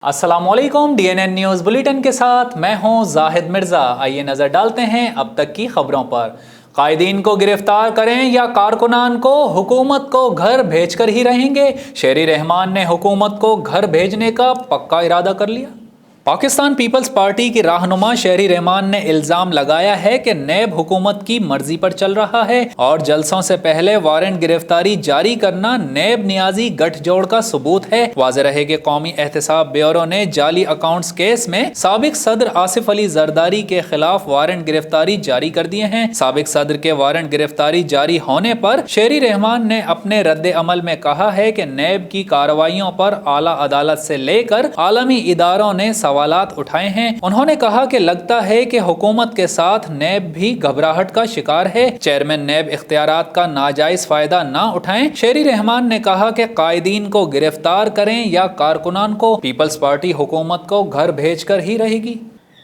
السلام علیکم، DNN news bulletin کے ساتھ میں ہوں زاہد مرزا۔ آئیے نظر ڈالتے ہیں اب تک کی خبروں پر۔ قائدین کو گرفتار کریں یا کارکنان کو، حکومت کو گھر بھیج کر ہی رہیں گے۔ شہری رحمان نے حکومت کو گھر بھیجنے کا پکا ارادہ کر لیا۔ پاکستان پیپلز پارٹی کی رہنما شہری رحمان نے الزام لگایا ہے کہ نیب حکومت کی مرضی پر چل رہا ہے اور جلسوں سے پہلے وارنٹ گرفتاری جاری کرنا نیب نیازی گٹھ جوڑ کا ثبوت ہے۔ واضح رہے کہ قومی احتساب بیورو نے جعلی اکاؤنٹس کیس میں سابق صدر آصف علی زرداری کے خلاف وارنٹ گرفتاری جاری کر دیے ہیں۔ سابق صدر کے وارنٹ گرفتاری جاری ہونے پر شہری رحمان نے اپنے رد عمل میں کہا ہے کہ نیب کی کارروائیوں پر اعلیٰ عدالت سے لے کر عالمی اداروں نے سوالات اٹھائے ہیں۔ انہوں نے کہا کہ لگتا ہے کہ حکومت کے ساتھ نیب بھی گھبراہٹ کا شکار ہے۔ چیئرمین نیب اختیارات کا ناجائز فائدہ نہ اٹھائیں۔ شہری رحمان نے کہا کہ قائدین کو گرفتار کریں یا کارکنان کو، پیپلز پارٹی حکومت کو گھر بھیج کر ہی رہے گی۔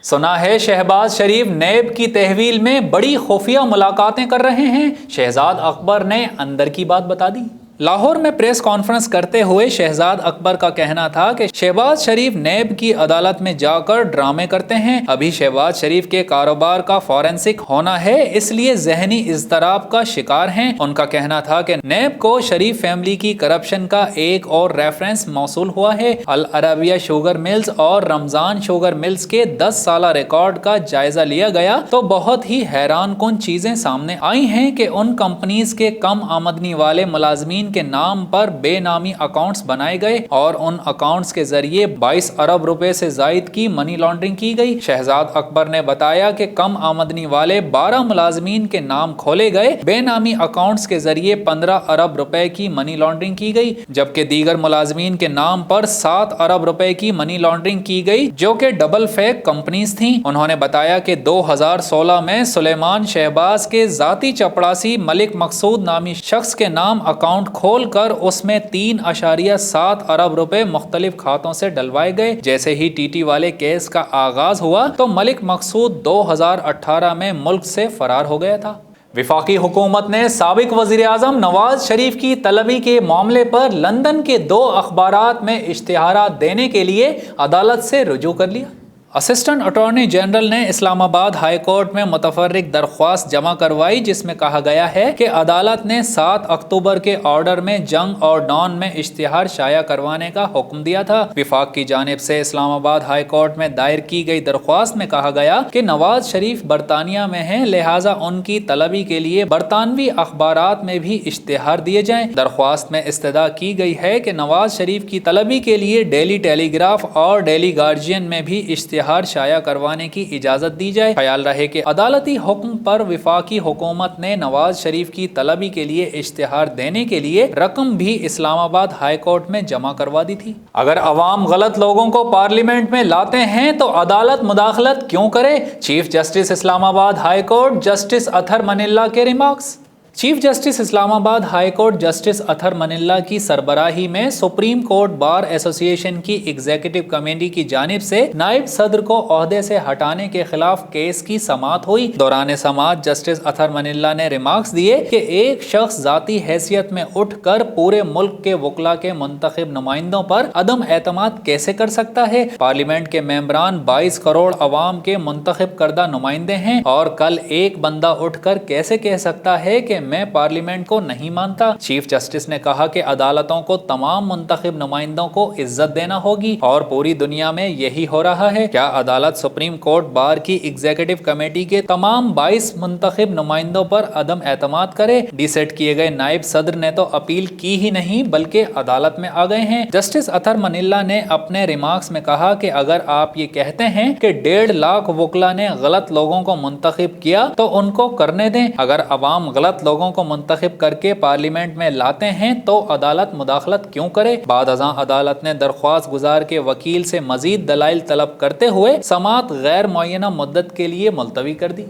سنا ہے شہباز شریف نیب کی تحویل میں بڑی خفیہ ملاقاتیں کر رہے ہیں۔ شہزاد اکبر نے اندر کی بات بتا دی۔ لاہور میں پریس کانفرنس کرتے ہوئے شہزاد اکبر کا کہنا تھا کہ شہباز شریف نیب کی عدالت میں جا کر ڈرامے کرتے ہیں۔ ابھی شہباز شریف کے کاروبار کا فورینسک ہونا ہے، اس لیے ذہنی اضطراب کا شکار ہیں۔ ان کا کہنا تھا کہ نیب کو شریف فیملی کی کرپشن کا ایک اور ریفرنس موصول ہوا ہے۔ العربیہ شوگر ملز اور رمضان شوگر ملز کے 10 سالہ ریکارڈ کا جائزہ لیا گیا تو بہت ہی حیران کن چیزیں سامنے آئی ہیں کہ ان کمپنیز کے کم آمدنی والے ملازمین کے نام پر بے نامی اکاؤنٹس بنائے گئے اور ان اکاؤنٹس کے ذریعے 22 ارب روپے سے زائد کی منی لانڈرنگ کی گئی۔ شہزاد اکبر نے بتایا کہ کم آمدنی والے 12 ملازمین کے نام کھولے گئے، بے نامی اکاؤنٹس کے ذریعے 15 ارب روپے کی منی لانڈرنگ کی گئی، جبکہ دیگر ملازمین کے نام پر 7 ارب روپے کی منی لانڈرنگ کی گئی جو کہ ڈبل فیک کمپنیز تھیں۔ انہوں نے بتایا کہ 2016 میں سلیمان شہباز کے ذاتی چپڑاسی ملک مقصود نامی شخص کے نام اکاؤنٹ کھول کر اس میں 3.7 ارب روپے مختلف کھاتوں سے ڈلوائے گئے۔ جیسے ہی ٹی ٹی والے کیس کا آغاز ہوا تو ملک مقصود 2018 میں ملک سے فرار ہو گیا تھا۔ وفاقی حکومت نے سابق وزیر اعظم نواز شریف کی طلبی کے معاملے پر لندن کے 2 اخبارات میں اشتہارات دینے کے لیے عدالت سے رجوع کر لیا۔ اسسٹنٹ اٹارنی جنرل نے اسلام آباد ہائی کورٹ میں متفرق درخواست جمع کروائی جس میں کہا گیا ہے کہ عدالت نے 7 اکتوبر کے آرڈر میں جنگ اور ڈان میں اشتہار شائع کروانے کا حکم دیا تھا۔ وفاق کی جانب سے اسلام آباد ہائی کورٹ میں دائر کی گئی درخواست میں کہا گیا کہ نواز شریف برطانیہ میں ہیں، لہٰذا ان کی طلبی کے لیے برطانوی اخبارات میں بھی اشتہار دیے جائیں۔ درخواست میں استدعا کی گئی ہے کہ نواز شریف کی طلبی کے لیے ڈیلی ٹیلی گراف اور ڈیلی گارجین میں بھی اشتہار شائع کروانے کی اجازت دی جائے۔ خیال رہے کہ عدالتی حکم پر وفاقی حکومت نے نواز شریف کی طلبی کے لیے اشتہار دینے کے لیے رقم بھی اسلام آباد ہائی کورٹ میں جمع کروا دی تھی۔ اگر عوام غلط لوگوں کو پارلیمنٹ میں لاتے ہیں تو عدالت مداخلت کیوں کرے؟ چیف جسٹس اسلام آباد ہائی کورٹ جسٹس اطہر منیلا کے ریمارکس۔ چیف جسٹس اسلام آباد ہائی کورٹ جسٹس اطہر منیلا کی سربراہی میں سپریم کورٹ بار ایسوسی ایشن کی ایگزیکٹو کمیٹی کی جانب سے نائب صدر کو عہدے سے ہٹانے کے خلاف کیس کی سماعت ہوئی۔ دوران سماعت جسٹس اطہر منیلا نے ریمارکس دیے کہ ایک شخص ذاتی حیثیت میں اٹھ کر پورے ملک کے وکلاء کے منتخب نمائندوں پر عدم اعتماد کیسے کر سکتا ہے؟ پارلیمنٹ کے ممبران 22 کروڑ عوام کے منتخب کردہ نمائندے ہیں اور کل ایک بندہ اٹھ کر کیسے کہہ سکتا ہے کہ میں پارلیمنٹ کو نہیں مانتا؟ چیف جسٹس نے کہا کہ عدالتوں کو تمام منتخب نمائندوں کو عزت دینا ہوگی اور پوری دنیا میں یہی ہو رہا ہے۔ کیا عدالت سپریم کورٹ بار کی ایگزیکٹو کمیٹی کے تمام 22 منتخب نمائندوں پر عدم اعتماد کرے؟ ڈی سیٹ کیے گئے نائب صدر نے تو اپیل کی ہی نہیں بلکہ عدالت میں آ گئے ہیں۔ جسٹس اطہر منیلا نے اپنے ریمارکس میں کہا کہ اگر آپ یہ کہتے ہیں کہ 1.5 لاکھ وکلاء نے غلط لوگوں کو منتخب کیا تو ان کو کرنے دیں۔ اگر عوام غلط لوگوں کو منتخب کر کے پارلیمنٹ میں لاتے ہیں تو عدالت مداخلت کیوں کرے؟ بعد ازاں عدالت نے درخواست گزار کے وکیل سے مزید دلائل طلب کرتے ہوئے سماعت غیر معینہ مدت کے لیے ملتوی کر دی۔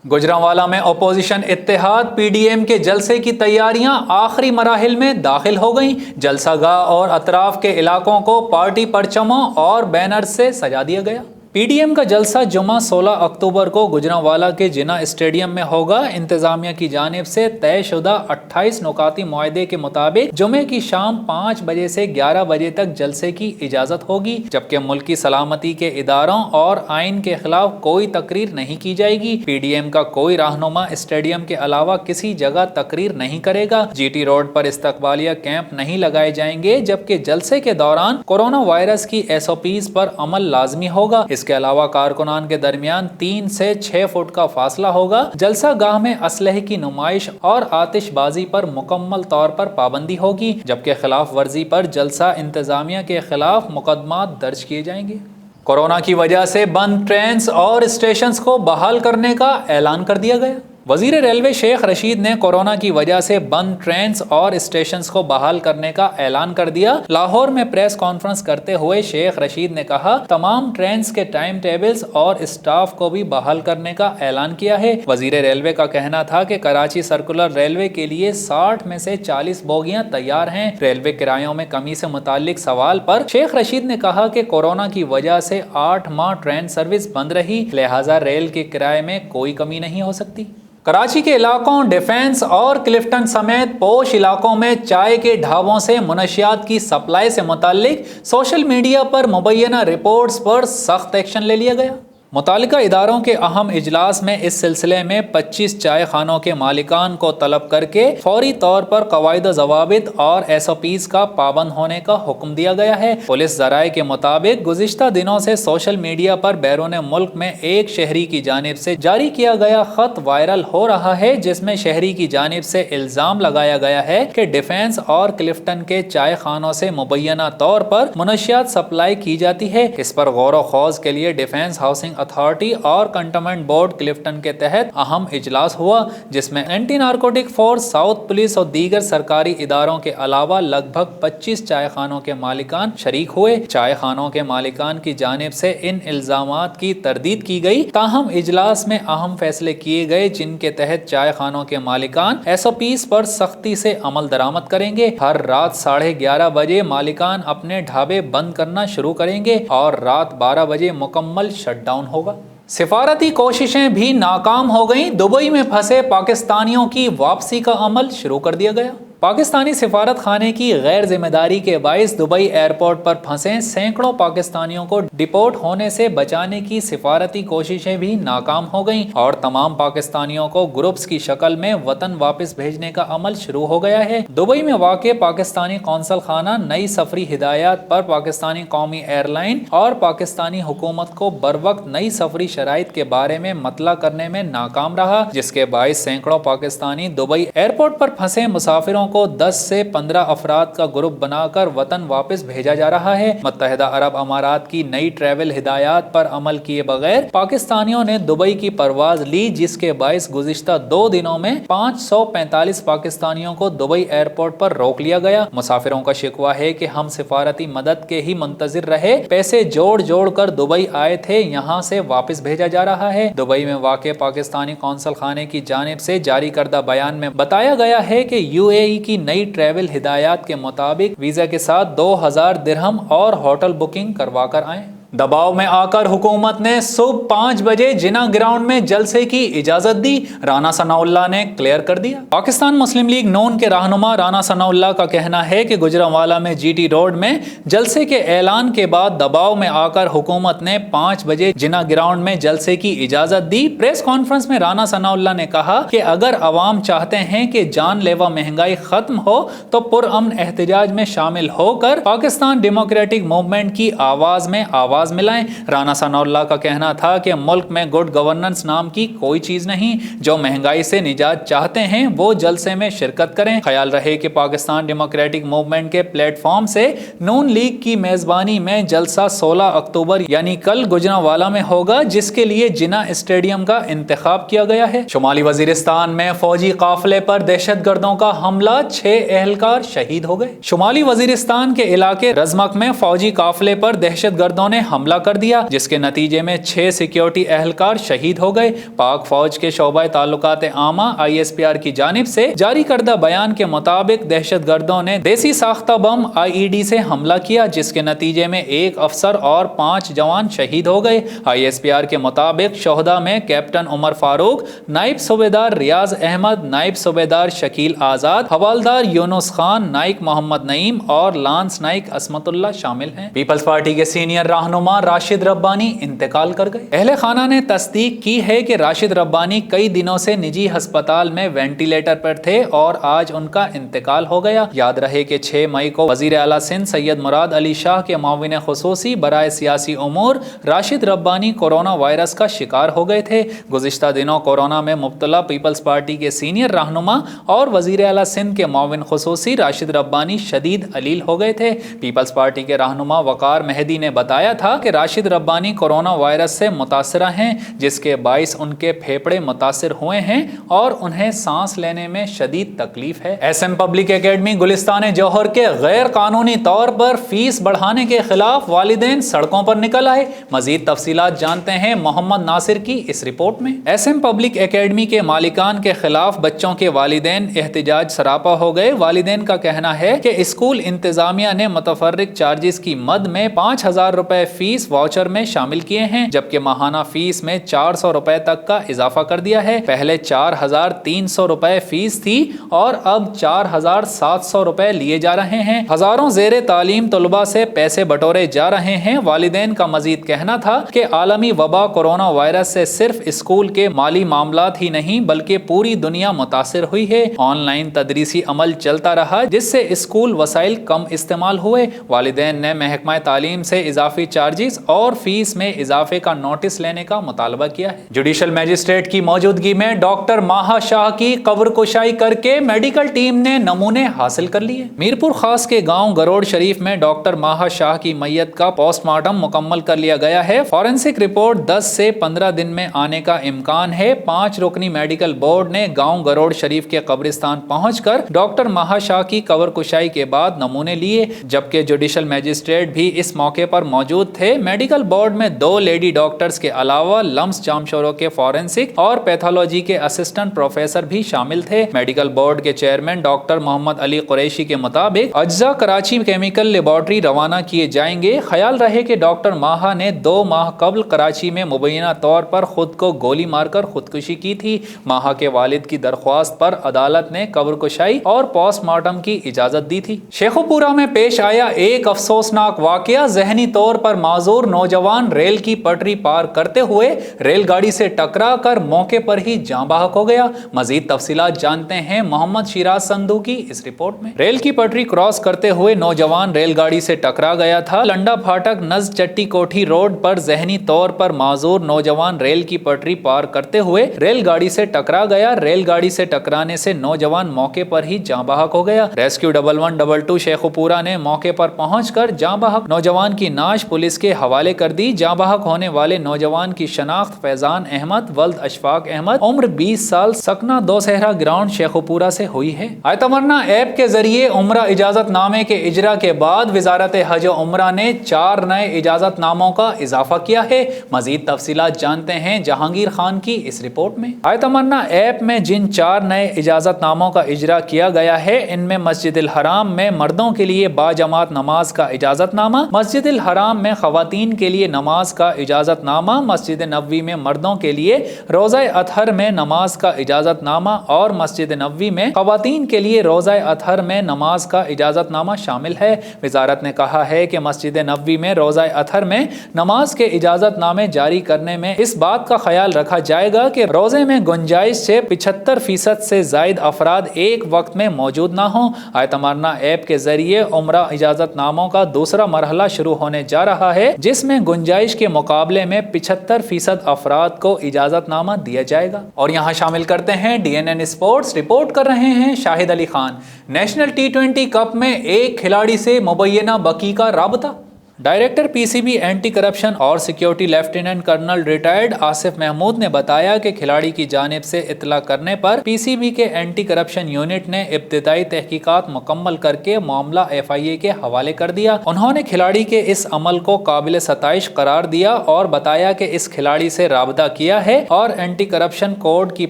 گوجرانوالہ میں اپوزیشن اتحاد پی ڈی ایم کے جلسے کی تیاریاں آخری مراحل میں داخل ہو گئیں۔ جلسہ گاہ اور اطراف کے علاقوں کو پارٹی پرچموں اور بینر سے سجا دیا گیا۔ PDM का जलसा जुमा 16 अक्टूबर को गुजरांवाला के जिना स्टेडियम में होगा। इंतजामिया की जानिब से तयशुदा 28 नुकाती मुआहदे के मुताबिक जुमे की शाम 5 बजे से 11 बजे तक जलसे की इजाजत होगी, जबकि मुल्की सलामती के इदारों और आइन के खिलाफ कोई तकरीर नहीं की जाएगी। PDM का कोई रहनुमा स्टेडियम के अलावा किसी जगह तकरीर नहीं करेगा। GT रोड पर इस्तकबालिया कैंप नहीं लगाए जाएंगे, जबकि जलसे के दौरान कोरोना वायरस की SOPs पर अमल लाजमी होगा। इसके अलावा कारकुनान के दरमियान 3 से 6 फुट का फासला होगा। जलसा गाह में असलहे की नुमाइश और आतिशबाजी पर मुकम्मल तौर पर पाबंदी होगी, जबकि खिलाफ वर्जी पर जलसा इंतजामिया के खिलाफ मुकदमात दर्ज किए जाएंगे। कोरोना की वजह से बंद ट्रेन्स और स्टेशंस को बहाल करने का ऐलान कर दिया गया। वजीर रेलवे शेख रशीद ने कोरोना की वजह से बंद ट्रेन्स और स्टेशंस को बहाल करने का ऐलान कर दिया। लाहौर में प्रेस कॉन्फ्रेंस करते हुए शेख रशीद ने कहा, तमाम ट्रेन्स के टाइम टेबल्स और स्टाफ को भी बहाल करने का ऐलान किया है। वजीर रेलवे का कहना था कि कराची सर्कुलर रेलवे के लिए 60 में से 40 बोगियां तैयार हैं। रेलवे किरायों में कमी से मुतालिक सवाल पर शेख रशीद ने कहा कि कोरोना की वजह से 8 माह ट्रेन सर्विस बंद रही, लिहाजा रेल के किराए में कोई कमी नहीं हो सकती। कराची के इलाकों डिफेंस और क्लिफ्टन समेत पोश इलाकों में चाय के ढाबों से मुनशियात की सप्लाई से मुताल्लिक सोशल मीडिया पर मुबैना रिपोर्ट्स पर सख्त एक्शन ले लिया गया। मुतालिका इदारों के अहम इजलास में इस सिलसिले में 25 चाय खानों के मालिकान को तलब करके फौरी तौर पर कवायद ज़वाबित और SOPs का पाबंद होने का हुक्म दिया गया है। पुलिस ज़राए के मुताबिक गुज़िश्ता दिनों से सोशल मीडिया पर बैरून मुल्क में एक शहरी की जानिब से जारी किया गया खत वायरल हो रहा है, जिसमें शहरी की जानिब से इल्ज़ाम लगाया गया है कि डिफेंस और क्लिफ्टन के चाय खानों से मुबैना तौर पर मुनशियात सप्लाई की जाती है। इस पर गौर व खौज के लिए डिफेंस हाउसिंग अथॉरिटी और कंटोनमेंट बोर्ड क्लिफ्टन के तहत अहम इजलास हुआ, जिसमें anti narcotic force, south police और दीगर सरकारी इदारों के अलावा लगभग 25 चाय खानों के मालिकान शरीक हुए। चाय खानों के मालिकान की जानिब से इन इल्जामात की तरदीद की गई, ताहम इजलास में अहम फैसले किए गए, जिनके तहत चाय खानों के मालिकान SOPs पर सख्ती से अमल दरामद करेंगे। हर रात 11:30 बजे मालिकान अपने ढाबे बंद करना शुरू करेंगे और रात 12 बजे मुकम्मल शटडाउन होगा। सिफारती कोशिशें भी नाकाम हो गईं। दुबई में फंसे पाकिस्तानियों की वापसी का अमल शुरू कर दिया गया। पाकिस्तानी सिफारत खाने की गैर जिम्मेदारी के बाइस दुबई एयरपोर्ट पर फंसे सैकड़ों पाकिस्तानियों को डिपोर्ट होने से बचाने की सिफारती कोशिशें भी नाकाम हो गईं और तमाम पाकिस्तानियों को ग्रुप्स की शक्ल में वतन वापस भेजने का अमल शुरू हो गया है। दुबई में वाक़ पाकिस्तानी कौंसल खाना नई सफरी हिदायत पर पाकिस्तानी कौमी एयरलाइन और पाकिस्तानी हुकूमत को बर वक्त नई सफरी शराइत के बारे में मतला करने में नाकाम रहा, जिसके बाइस सैकड़ों पाकिस्तानी दुबई एयरपोर्ट पर फंसे मुसाफिरों को 10 से 15 अफराद का ग्रुप बनाकर वतन वापस भेजा जा रहा है। मुत्तहिदा अरब अमारात की नई ट्रैवल हिदायत पर अमल किए बगैर पाकिस्तानियों ने दुबई की परवाज ली, जिसके बाइस गुज़िश्ता 2 दिनों में 545 पाकिस्तानियों को दुबई एयरपोर्ट पर रोक लिया गया। मुसाफिरों का शिकवा है कि हम सिफारती मदद के ही मुंतजिर रहे, पैसे जोड़ जोड़ कर दुबई आए थे, यहाँ से वापस भेजा जा रहा है। दुबई में वाक़ पाकिस्तानी कौंसल खाने की जानिब से जारी करदा बयान में बताया गया है कि UAE की नई ट्रैवल हिदायत के मुताबिक वीजा के साथ 2000 दिरहम और होटल बुकिंग करवा कर आए। दबाव में आकर हुकूमत ने सुबह 5 बजे जिना ग्राउंड में जलसे की इजाजत दी, राना सनाउल्लाह ने क्लियर कर दिया। पाकिस्तान मुस्लिम लीग नून के रहनुमा राना सनाउल्लाह का कहना है कि गुजरांवाला में GT रोड में जलसे के ऐलान के बाद दबाव में आकर हुकूमत ने 5 बजे जिना ग्राउंड में जलसे की इजाजत दी। प्रेस कॉन्फ्रेंस में राना सनाउल्लाह ने कहा कि अगर अवाम चाहते हैं कि जानलेवा महंगाई खत्म हो तो पुरअमन एहतजाज में शामिल होकर पाकिस्तान डेमोक्रेटिक मूवमेंट की आवाज में आवाज मिलाएं। राना सनाउल्लाह का कहना था कि मुल्क में गुड गवर्नेंस नाम की कोई चीज नहीं, जो महंगाई से निजात चाहते हैं वो जलसे में शिरकत करें। ख्याल रहे कि पाकिस्तान डेमोक्रेटिक मूवमेंट के प्लेटफॉर्म से नून लीग की मेजबानी में जलसा 16 अक्टूबर यानी कल गुजरांवाला में होगा, जिसके लिए जिना स्टेडियम का इंतखाब किया गया है। शुमाली वजीरिस्तान में फौजी काफिले पर दहशतगर्दों का हमला, 6 एहलकार शहीद हो गए। शुमाली वजीरिस्तान के इलाके रजमक में फौजी काफिले पर दहशतगर्दों ने हमला कर दिया, जिसके नतीजे में 6 सिक्योरिटी एहलकार शहीद हो गए। पाक फौज के शोबा ताल्लुकात आमा ISPR की जानिब से जारी करदा बयान के मुताबिक दहशतगर्दों ने देसी साख्ता बम IED से हमला किया, जिसके नतीजे में 1 अफसर और 5 जवान शहीद हो गए। ISPR के मुताबिक शोहदा में कैप्टन उमर फारूक, नाइब सूबेदार रियाज अहमद, नाइब सूबेदार शकील आजाद, हवालदार यूनुस खान, नाइक मोहम्मद नईम और लांस नाइक असमतुल्ला शामिल हैं। पीपल्स पार्टी के सीनियर रहनुमा राशिद रब्बानी इंतकाल कर गए। अहले खाना ने तस्दीक की है कि राशिद रब्बानी कई दिनों से निजी अस्पताल में वेंटिलेटर पर थे और आज उनका इंतकाल हो गया। याद रहे कि 6 मई को वजीर आला सिंध सैयद मुराद अली शाह के मुआविन खुसूसी बराए सियासी उमूर राशिद रब्बानी कोरोना वायरस का शिकार हो गए थे। गुज़िश्ता दिनों कोरोना में मुब्तला पीपल्स पार्टी के सीनियर रहनुमा और वजीर आला सिंध के मुआविन खुसूसी राशिद रब्बानी शदीद अलील हो गए थे। पीपल्स पार्टी के रहनुमा वकार मेहदी ने बताया था कि राशिद रब्बानी कोरोना वायरस से मुतासरा हैं, जिसके बाइस उनके फेफड़े मुतासिर हुए हैं और उन्हें सांस लेने में शदीद तकलीफ है। SM पब्लिक एकेडमी गुलिस्तान जौहर के गैर कानूनी तौर पर फीस बढ़ाने के खिलाफ वालिदैन सड़कों पर निकल आए। मजीद तफसीलात जानते हैं मोहम्मद नासिर की इस रिपोर्ट में। SM पब्लिक एकेडमी के मालिकान के खिलाफ बच्चों के वालिदैन एहतजाज सरापा हो गए। वालिदैन का कहना है कि स्कूल इंतजामिया ने मुतफर्रिक चार्जेस की मद में 5,000 रुपए फीस वाउचर में शामिल किए हैं, जबकि माहाना फीस में 400 रुपए तक का इजाफा कर दिया है। पहले 4,300 रुपए फीस थी और अब 4,700 रुपए लिए जा रहे हैं। हजारों ज़ेरे तालीम तलबा से पैसे बटोरे जा रहे हैं। वालिदैन का मजीद कहना था कि आलमी वबा कोरोना वायरस से सिर्फ स्कूल के माली मामलात ही नहीं बल्कि पूरी दुनिया मुतासिर हुई है। ऑनलाइन तदरीसी अमल चलता रहा, जिससे स्कूल वसाइल कम इस्तेमाल हुए। वालिदैन ने महकमा तालीम से इजाफी चार्जेस और फीस में इजाफे का नोटिस लेने का मुतालबा किया है। जुडिशल मजिस्ट्रेट की मौजूदगी में डॉक्टर माहा शाह की कब्र कुशाई करके मेडिकल टीम ने नमूने हासिल कर लिए। मीरपुर खास के गांव गरोड़ शरीफ में डॉक्टर माहा शाह की मैयत का पोस्टमार्टम मुकम्मल कर लिया गया है। फॉरेंसिक रिपोर्ट 10 से 15 दिन में आने का इम्कान है। 5 रुकनी मेडिकल बोर्ड ने गांव गरोड़ शरीफ के कब्रिस्तान पहुंचकर डॉक्टर माहा शाह की कब्र कुशाई के बाद नमूने लिए, जबकि जुडिशल मजिस्ट्रेट भी इस मौके पर मौजूद थे। मेडिकल बोर्ड में 2 लेडी डॉक्टर्स के अलावा लम्स जामशोरों के फॉरेंसिक और पैथोलॉजी के असिस्टेंट प्रोफेसर भी शामिल थे। मेडिकल बोर्ड के चेयरमैन डॉक्टर मोहम्मद अली कुरैशी के मुताबिक अज्जा कराची केमिकल लेबॉर्ट्री रवाना किए जाएंगे। ख्याल रहे कि डॉक्टर माहा ने 2 माह कबल कराची में मुबैना तौर पर खुद को गोली मारकर खुदकुशी की थी। माहा के वालिद की दरख्वास्त पर अदालत ने कब्र कुशाई और पोस्टमार्टम की इजाजत दी थी। शेखुपुरा में पेश आया एक अफसोसनाक वाकया। जहनी तौर पर माजूर नौजवान रेल की पटरी पार करते हुए रेलगाड़ी से टकरा कर मौके पर ही जाँ बहक हो गया। मजीद तफसीलात जानते हैं मोहम्मद शिराज संधू की इस रिपोर्ट में। रेल की पटरी क्रॉस करते हुए नौजवान रेलगाड़ी से टकरा गया था। लंडा फाटक नज चट्टी कोठी रोड पर जहनी तौर पर माजूर नौजवान रेल की पटरी पार करते हुए रेलगाड़ी से टकरा गया। रेलगाड़ी से टकराने से नौजवान मौके पर ही जाँ बहक हो गया। रेस्क्यू 1112 शेखुपुरा ने मौके पर पहुंचकर जाँ बहक नौजवान की नाश पुलिस के हवाले कर दी। जाँ बहक होने वाले नौजवान की शनाख्त फैजान अहमद वल्द अशफाक अहमद उम्र 20 साल सकना दोसहरा ग्राउंड शेखुपुरा से हुई है। आयतमरना ऐप के जरिए उम्रा इजाजत नामे के इजरा के बाद वजारत हज उम्रा ने 4 नए इजाजत नामों का इजाफा किया है। मजीद तफसीलात जानते हैं जहांगीर खान की इस रिपोर्ट में। आयतमरना ऐप में जिन 4 नए इजाजत नामों का इजरा किया गया है, इनमें मस्जिदुल हराम में मर्दों के लिए बाजमात नमाज का इजाजत नामा, मस्जिदुल हराम में खवातीन के लिए नमाज का इजाजत नामा, मस्जिद नबवी में मर्दों के लिए रोज़ा अतहर में नमाज का इजाजत नामा और मस्जिद नबवी में खवातीन के लिए रोज़ा अतहर में नमाज का इजाजत नामा शामिल है। वजारत ने कहा है कि मस्जिद नबवी में रोज़ा अतहर में नमाज के इजाजत नामे जारी करने में इस बात का ख्याल रखा जाएगा कि रोज़े में गुंजाइश से 75% से जायद अफराद एक वक्त में मौजूद ना हो। आयतमारना ऐप के जरिए उम्रा इजाजत नामों का दूसरा मरहला शुरू होने जा रहा है, जिसमें गुंजाइश के मुकाबले में 75% अफराद को इजाजत नामा दिया जाएगा। और यहाँ शामिल करते हैं DNN स्पोर्ट्स। रिपोर्ट कर रहे हैं Shahid Ali Khan. National T20 cup में एक खिलाड़ी से मुबैना बकी का राबता। डायरेक्टर पीसीबी एंटी करप्शन और security lieutenant colonel retired Asif Mahmood ने बताया कि खिलाड़ी की जानिब से इत्तला करने पर पीसीबी के एंटी करप्शन यूनिट ने इब्तिदाई तहकीकात मुकम्मल करके मामला FIA के हवाले कर दिया। उन्होंने खिलाड़ी के इस अमल को काबिल सताइश करार दिया और बताया कि इस खिलाड़ी से राबता किया है और एंटी करप्शन कोड की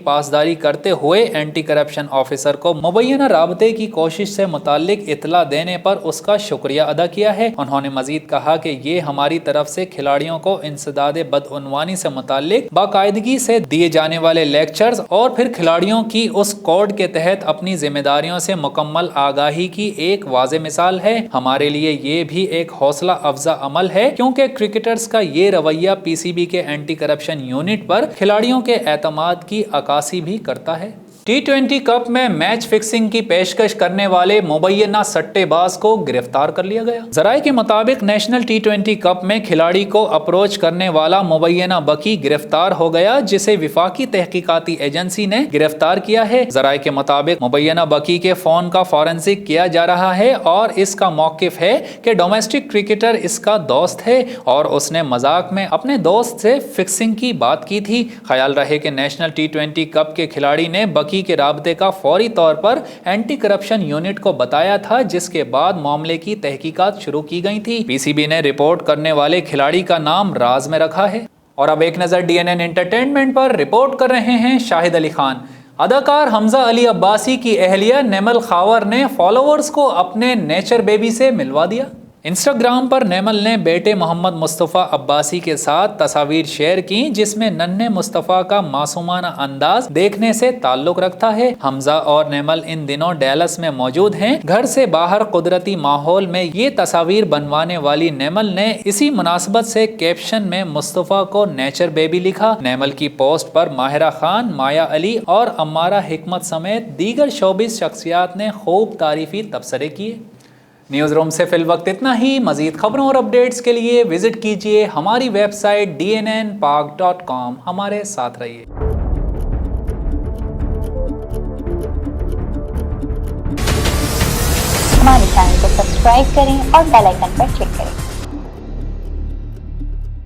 पासदारी करते हुए एंटी करप्शन ऑफिसर को मुबैना राबते की कोशिश से मुताल्लिक इत्तला देने पर उसका शुक्रिया अदा किया है। उन्होंने मजीद कहा कि ये हमारी तरफ से खिलाड़ियों को इंसदाद बदउनवानी से मुताल्लिक बाकायदगी से दिए जाने वाले लेक्चर्स और फिर खिलाड़ियों की उस कोड के तहत अपनी जिम्मेदारियों से मुकम्मल आगाही की एक वाज़ेह मिसाल है। हमारे लिए ये भी एक हौसला अफजा अमल है क्योंकि क्रिकेटर्स का ये रवैया पीसीबी के एंटी करप्शन यूनिट पर खिलाड़ियों के एतमाद की अक्कासी भी करता है। T20 कप में मैच फिक्सिंग की पेशकश करने वाले मुबैना सट्टेबाज को गिरफ्तार कर लिया गया। जराये के मुताबिक नेशनल T20 कप में खिलाड़ी को अप्रोच करने वाला मुबैना बकी गिरफ्तार हो गया, जिसे विफाकी तहकीकाती एजेंसी ने गिरफ्तार किया है। जराये के मुताबिक मुबैना बकी के फोन का फॉरेंसिक किया जा रहा है और इसका मौकिफ है कि डोमेस्टिक क्रिकेटर इसका दोस्त है और उसने मजाक में अपने दोस्त से फिक्सिंग की बात की थी। ख्याल रहे कि नेशनल T20 कप के खिलाड़ी ने बकी के राबते का फौरी तौर पर एंटी करप्शन यूनिट को बताया था, जिसके बाद मामले की तहकीकात शुरू की गई थी। पीसीबी ने रिपोर्ट करने वाले खिलाड़ी का नाम राज में रखा है। और अब एक नजर DNN एंटरटेनमेंट पर रिपोर्ट कर रहे हैं शाहिद अली खान। अदाकार हमजा अली अब्बासी की अहलिया नेमल खावर ने फॉलोअर्स को अपने नेचर बेबी से मिलवा दिया। इंस्टाग्राम पर नेमल ने बेटे मोहम्मद मुस्तफ़ा अब्बासी के साथ तस्वीर शेयर की, जिसमें नन्हे मुस्तफ़ा का मासूमाना अंदाज देखने से ताल्लुक रखता है। हमजा और नेमल इन दिनों डैलस में मौजूद हैं। घर से बाहर कुदरती माहौल में ये तस्वीर बनवाने वाली नेमल ने इसी मुनासबत से कैप्शन में मुस्तफ़ा को नेचर बेबी लिखा। नेमल की पोस्ट पर माहिरा खान, माया अली और अम्मारा हिकमत समेत दीगर शोबिस शख्सियात ने खूब तारीफी तबसरे किए। न्यूज़ रूम से फिल वक्त इतना ही। मज़ीद खबरों और अपडेट्स के लिए विजिट कीजिए हमारी वेबसाइट dnnpak.com। हमारे साथ रहिए। हमारे चैनल को सब्सक्राइब करें और बेल आइकन पर क्लिक करें।